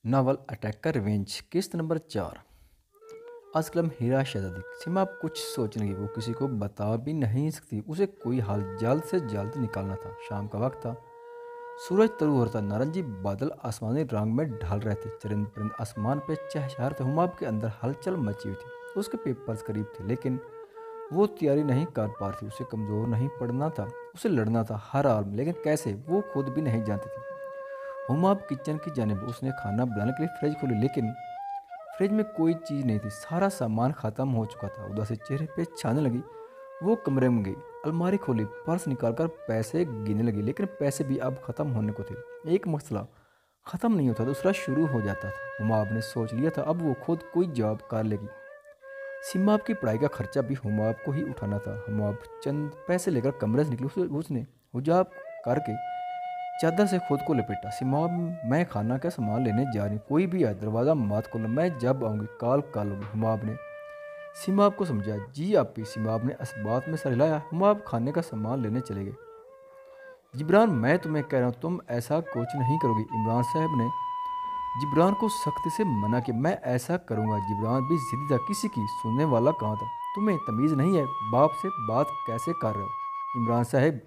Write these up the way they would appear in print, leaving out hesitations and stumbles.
Novel attack का revenge किस्त number 4। Aslam हीरा शहजादी। सीमा अब कुछ सोचने लगी। वो किसी को बता भी नहीं सकती। उसे कोई हाल जल्द से जल्द निकालना था। शाम का वक्त था। सूरज तरु हो रहा था। नारंगी बादल आसमानी रंग में ढल रहे थे। चरिंद परिंद आसमान पे चहचहा रहे थे। हुमाब के अंदर हलचल मची हुई थी। उसके पेपर्स करीब थे लेकिन वो तैयारी नहीं कर पा रही थी। उसे कमज़ोर नहीं पड़ना था। उसे लड़ना था हर हाल में, लेकिन कैसे वो खुद भी नहीं जानती थी। हुमाब किचन की जानिब। उसने खाना बनाने के लिए फ्रिज खोली लेकिन फ्रिज में कोई चीज़ नहीं थी। सारा सामान ख़त्म हो चुका था। उदासी चेहरे पे छाने लगी। वो कमरे में गई, अलमारी खोली, पर्स निकालकर पैसे गिनने लगी, लेकिन पैसे भी अब ख़त्म होने को थे। एक मसला ख़त्म नहीं होता, दूसरा शुरू हो जाता था। हुमाब ने सोच लिया था अब वो खुद कोई जॉब कर लेगी। सिमाब की पढ़ाई का खर्चा भी हुमाब को ही उठाना था। हुमाब चंद पैसे लेकर कमरे से निकली। उसने हुजाब करके चादर से खुद को लपेटा। सिमाब, मैं खाना का सामान लेने जा रही हूँ, कोई भी आए दरवाज़ा मत खोलना, मैं जब आऊँगी कॉल कर लूँगी। हुमाब ने सिमाब को समझा। जी आपी। सिमाब ने इस बात में सर हिलाया। हुमाब खाने का सामान लेने चले गए। जिब्रान, मैं तुम्हें कह रहा हूँ तुम ऐसा कुछ नहीं करोगी। इमरान साहब ने जिब्रान को सख्ती से मना किया। मैं ऐसा करूँगा। जिब्रान भी जिद्दी था। किसी की सुनने वाला कहाँ था। तुम्हें तमीज़ नहीं है, बाप से बात कैसे कर रहे हो। इमरान साहब,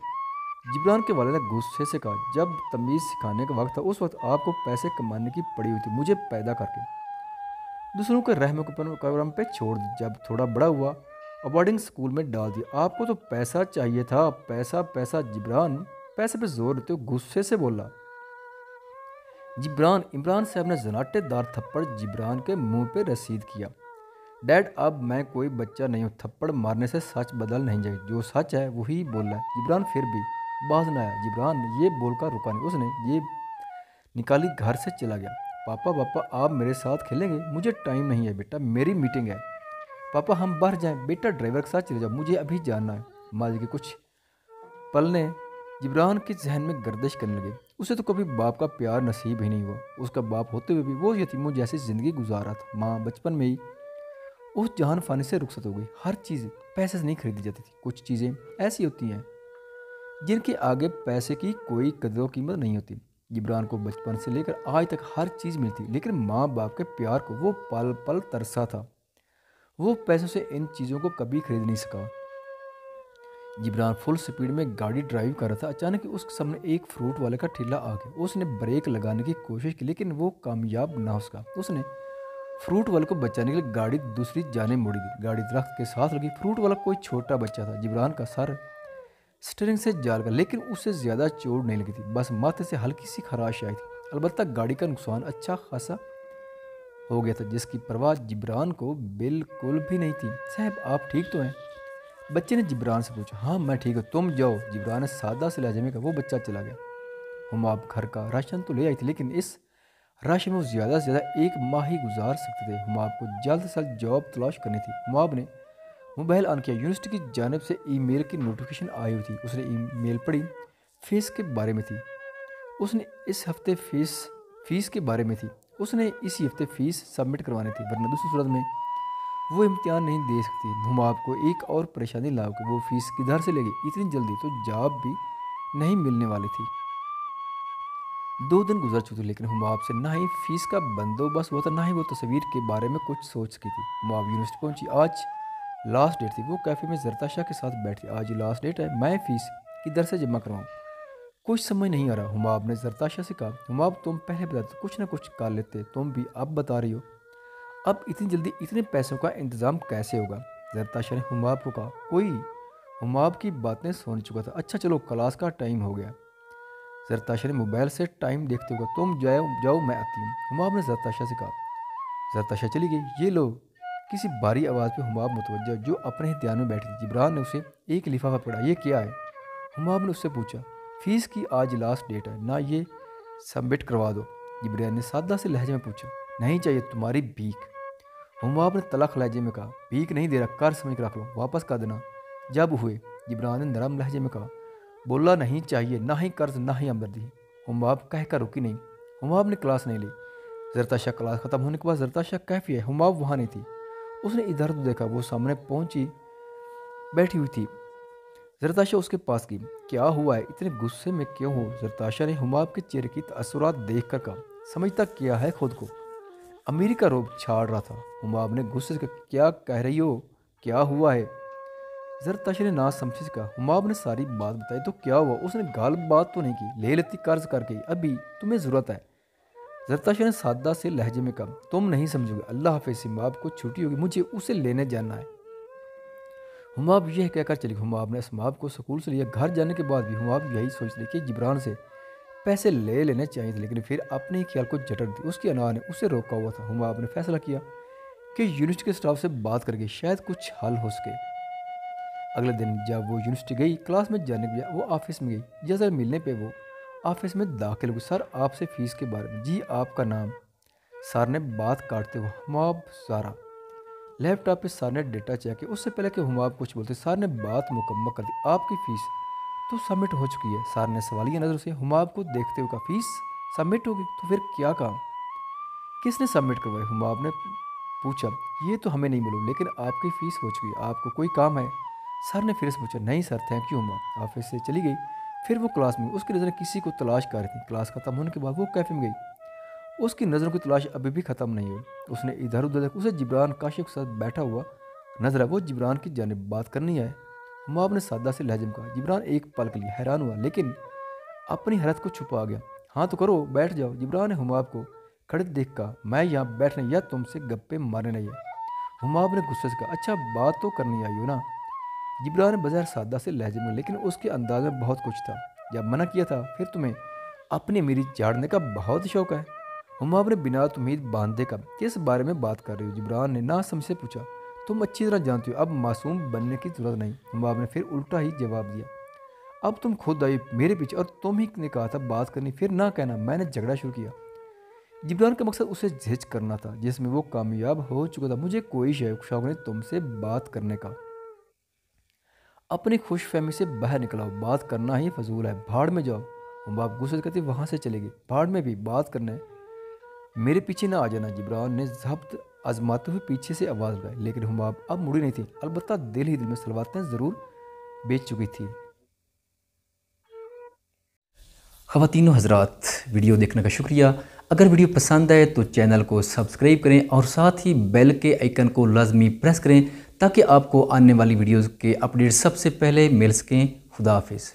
जिब्रान के वालिद ने गुस्से से कहा, जब तमीज़ सिखाने का वक्त था उस वक्त आपको पैसे कमाने की पड़ी हुई थी, मुझे पैदा करके दूसरों के रहम करम पे छोड़ दी। जब थोड़ा बड़ा हुआ बोर्डिंग स्कूल में डाल दिया। आपको तो पैसा चाहिए था, पैसा पैसा। जिब्रान पैसे पे जोर देते हुए गुस्से से बोला। जिब्रान। इमरान साहब ने जनाटेदार थप्पड़ जिब्रान के मुंह पे रसीद किया। डैड, अब मैं कोई बच्चा नहीं हूँ। थप्पड़ मारने से सच बदल नहीं जाए, जो सच है वही बोलना है। जिब्रान फिर भी बाज न आया। जिब्रान ये बोलकर रुका नहीं। उसने ये निकाली, घर से चला गया। पापा पापा, आप मेरे साथ खेलेंगे? मुझे टाइम नहीं है बेटा, मेरी मीटिंग है। पापा हम बाहर जाएं? बेटा ड्राइवर के साथ चले जाओ, मुझे अभी जाना है। माजी के कुछ पल ने जिब्रान के जहन में गर्दिश करने लगे। उसे तो कभी बाप का प्यार नसीब ही नहीं हुआ। उसका बाप होते हुए भी वो यतीमों जैसी ज़िंदगी गुजार रहा था। माँ बचपन में ही उस जहान फानी से रुखसत हो गई। हर चीज़ पैसे से नहीं खरीदी जाती थी। कुछ चीज़ें ऐसी होती हैं जिनके आगे पैसे की कोई कदर कीमत नहीं होती। जिब्रान को बचपन से लेकर आज तक हर चीज़ मिलती, लेकिन माँ बाप के प्यार को वो पल पल तरसा था। वो पैसों से इन चीज़ों को कभी खरीद नहीं सका। जिब्रान फुल स्पीड में गाड़ी ड्राइव कर रहा था। अचानक ही उसके सामने एक फ्रूट वाले का ठेला आ गया। उसने ब्रेक लगाने की कोशिश की लेकिन वो कामयाब ना हो सका। उसने फ्रूट वाले को बचाने के लिए गाड़ी दूसरी जाने मोड़ी दी। गाड़ी दरख्त के साथ लगी। फ्रूट वाला कोई छोटा बच्चा था। जिब्रान का सर स्टीयरिंग से जाल गया लेकिन उससे ज़्यादा चोट नहीं लगी थी। बस माथे से हल्की सी खराश आई थी। अलबत्ता गाड़ी का नुकसान अच्छा खासा हो गया था, जिसकी परवाह जिब्रान को बिल्कुल भी नहीं थी। साहब, आप ठीक तो हैं? बच्चे ने जिब्रान से पूछा। हाँ मैं ठीक हूँ, तुम जाओ। जिब्रान ने सादा से लहजे में कहा। वो बच्चा चला गया। हम आप घर का राशन तो ले आई थी लेकिन इस राशि में वो ज़्यादा से ज़्यादा एक माह ही गुजार सकते थे। हुमाब को जल्द से जल्द जॉब तलाश करनी थी। हुमाब ने मोबाइल ऑन किया। यूनिवर्सिटी की जानिब से ईमेल की नोटिफिकेशन आई हुई थी। उसने ईमेल पढ़ी। फीस के बारे में थी। उसने इस हफ्ते फीस के बारे में थी। उसने इसी हफ्ते फीस सबमिट करवानी थी, वरना दूसरी सूरत में वो इम्तिहान नहीं दे सकती। हुमाब को एक और परेशानी ला कि वो फीस किधर से लेगी। इतनी जल्दी तो जॉब भी नहीं मिलने वाली थी। 2 दिन गुजर चुके थे लेकिन हुमाब से ना ही फीस का बंदोबस्त हुआ था, ना ही वो तस्वीर के बारे में कुछ सोच सकी थी। हुमाब यूनिवर्सिटी पहुंची। आज लास्ट डेट थी। वो कैफ़े में जरताशा के साथ बैठी। आज लास्ट डेट है, मैं फ़ीस किधर से जमा करवाऊँ? कुछ समझ नहीं आ रहा। हुमाब ने जरताशा से कहा। हुमाब, तुम पहले बताते, कुछ ना कुछ कर लेते, तुम भी अब बता रही हो। अब इतनी जल्दी इतने पैसों का इंतज़ाम कैसे होगा? जरताशा ने हुमाब को कहा। कोई हुमाब की बातें सुन चुका था। अच्छा चलो, क्लास का टाइम हो गया। जरताशा ने मोबाइल से टाइम देखते हुए, तुम जाओ जाओ, मैं आती हूँ। हुमाब ने जरताशा से कहा। जरताशा चली गई। ये लो। किसी भारी आवाज़ पे हुमाब मुतवज्जा, जो अपने ही ध्यान में बैठी थी। जिब्रान ने उसे एक लिफाफा पकड़ा। ये क्या है? हुमाब ने उससे पूछा। फीस की आज लास्ट डेट है ना, ये सबमिट करवा दो। जिब्रान ने सादा से लहजे में पूछा। नहीं चाहिए तुम्हारी भीख। हुमाब ने तलख लहजे में कहा। भीख नहीं दे रहा, कर समझ के रख लो, वापस कर देना जब हुए। जिब्रान ने नरम लहजे में कहा। बोला नहीं चाहिए, ना ही कर्ज ना ही हमदर्दी। हुमाब कहकर रुकी नहीं। हुमाब ने क्लास नहीं ली। जरताशा क्लास ख़त्म होने के बाद जरताशा कैफ़ी है। हुमाब वहाँ नहीं थी। उसने इधर उधर देखा। वो सामने पहुंची बैठी हुई थी। जरताशा उसके पास गई। क्या हुआ है, इतने गुस्से में क्यों हो? जरताशा ने हुमाब के चेहरे की तअस्सुरात देख कर कहा। समझता क्या है खुद को। अमीरी का रोब छाड़ रहा था। हुमाब ने गुस्से से कहा, क्या कह रही हो, क्या हुआ है? जरताशी ने ना समझे से कहा। हुमाब ने सारी बात बताई। तो क्या हुआ? उसने गालिब बात तो नहीं की, ले लेती कर्ज करके, अभी तुम्हें ज़रूरत है। जरताशी ने सादा से लहजे में कहा, तुम नहीं समझोगे, अल्लाह हाफिज़, हुमाब को छुट्टी होगी, मुझे उसे लेने जाना है। हुमाब यह कहकर चली। हुमाब ने असमाब को स्कूल से लिया। घर जाने के बाद भी हुमाब यही सोच रही कि जिब्रान से पैसे ले लेने चाहिए थे, लेकिन फिर अपने ही ख्याल को झटक दी। उसकी अना ने उसे रोका हुआ था। हुमाब ने फैसला किया कि यूनिवर्सिटी के स्टाफ से बात करके शायद कुछ हल हो सके। अगले दिन जब वो यूनिवर्सिटी गई, क्लास में जाने के बजाय वो ऑफिस में गई। जैसे मिलने पे वो ऑफिस में दाखिल हुई। सर, आपसे फ़ीस के बारे में। जी, आपका नाम? सर ने बात काटते हुए। हुमाब ज़ारा। लैपटॉप पे सर ने डेटा चेक किया। उससे पहले कि हुमाब कुछ बोलते, सर ने बात मुकम्मल कर दी। आपकी फ़ीस तो सबमिट हो चुकी है। सर ने सवालिया नज़र से हुमाब को देखते हुए कहा, फ़ीस सबमिट होगी? तो फिर क्या काम किसने सबमिट करवाई? हुमाब ने पूछा। ये तो हमें नहीं मालूम, लेकिन आपकी फ़ीस हो चुकी है। आपको कोई काम है? सर ने फिर से पूछा। नहीं सर, थैंक यू। हुमाब ऑफिस से चली गई। फिर वो क्लास में, उसकी नज़रें किसी को तलाश कर रही थी। क्लास खत्म होने के बाद वो कैफ़े में गई। उसकी नज़रों की तलाश अभी भी ख़त्म नहीं हुई। उसने इधर उधर देखा। उसे जिब्रान काशिफ के साथ बैठा हुआ नजर आया। वो जिब्रान की जानिब बात करनी है। हुमाब ने सादा से लहजे में कहा। जिब्रान एक पल के लिए हैरान हुआ, लेकिन अपनी हैरत को छुपा गया। हाँ तो करो, बैठ जाओ। जिब्रान ने हुमाब को खड़े देख कहा, मैं यहाँ बैठने या तुमसे गप्पे मारने नहीं है। हुमाब ने गुस्से से कहा, अच्छा बात तो करनी आई हो ना। जिब्रान ने बज़ाहिर सादा से लहजे में, लेकिन उसके अंदाज में बहुत कुछ था। जब मना किया था, फिर तुम्हें अपनी अमीरी झाड़ने का बहुत शौक है। हुमाब ने बिना उम्मीद बांधे का, किस बारे में बात कर रही हो? जिब्रान ने ना समझ से पूछा। तुम अच्छी तरह जानती हो, अब मासूम बनने की जरूरत नहीं। हुमाब ने फिर उल्टा ही जवाब दिया। अब तुम खुद आई मेरे पीछे और तुम ही ने कहा था बात करनी, फिर ना कहना मैंने झगड़ा शुरू किया। जिब्रान का मकसद उसे झिझ करना था, जिसमें वो कामयाब हो चुका था। मुझे कोई शौक नहीं तुमसे बात करने का। अपनी खुशफहमी से बाहर निकलाओ, बात करना ही फजूल है, भाड़ में जाओ। हुमाब गुस्से करते वहाँ से चले गए। भाड़ में भी बात करने मेरे पीछे ना आ जाना। जिब्रान ने जब्त आजमाते हुए पीछे से आवाज़ लगाई, लेकिन हुमाब अब मुड़ी नहीं थी। अलबत्ता दिल ही दिल में सलवातें ज़रूर बेच चुकी थी। ख़वातीन व हज़रात, वीडियो देखने का शुक्रिया। अगर वीडियो पसंद आए तो चैनल को सब्सक्राइब करें और साथ ही बेल के आइकन को लाजमी प्रेस करें ताकि आपको आने वाली वीडियोज़ के अपडेट सबसे पहले मिल सकें। खुदा हाफिज़।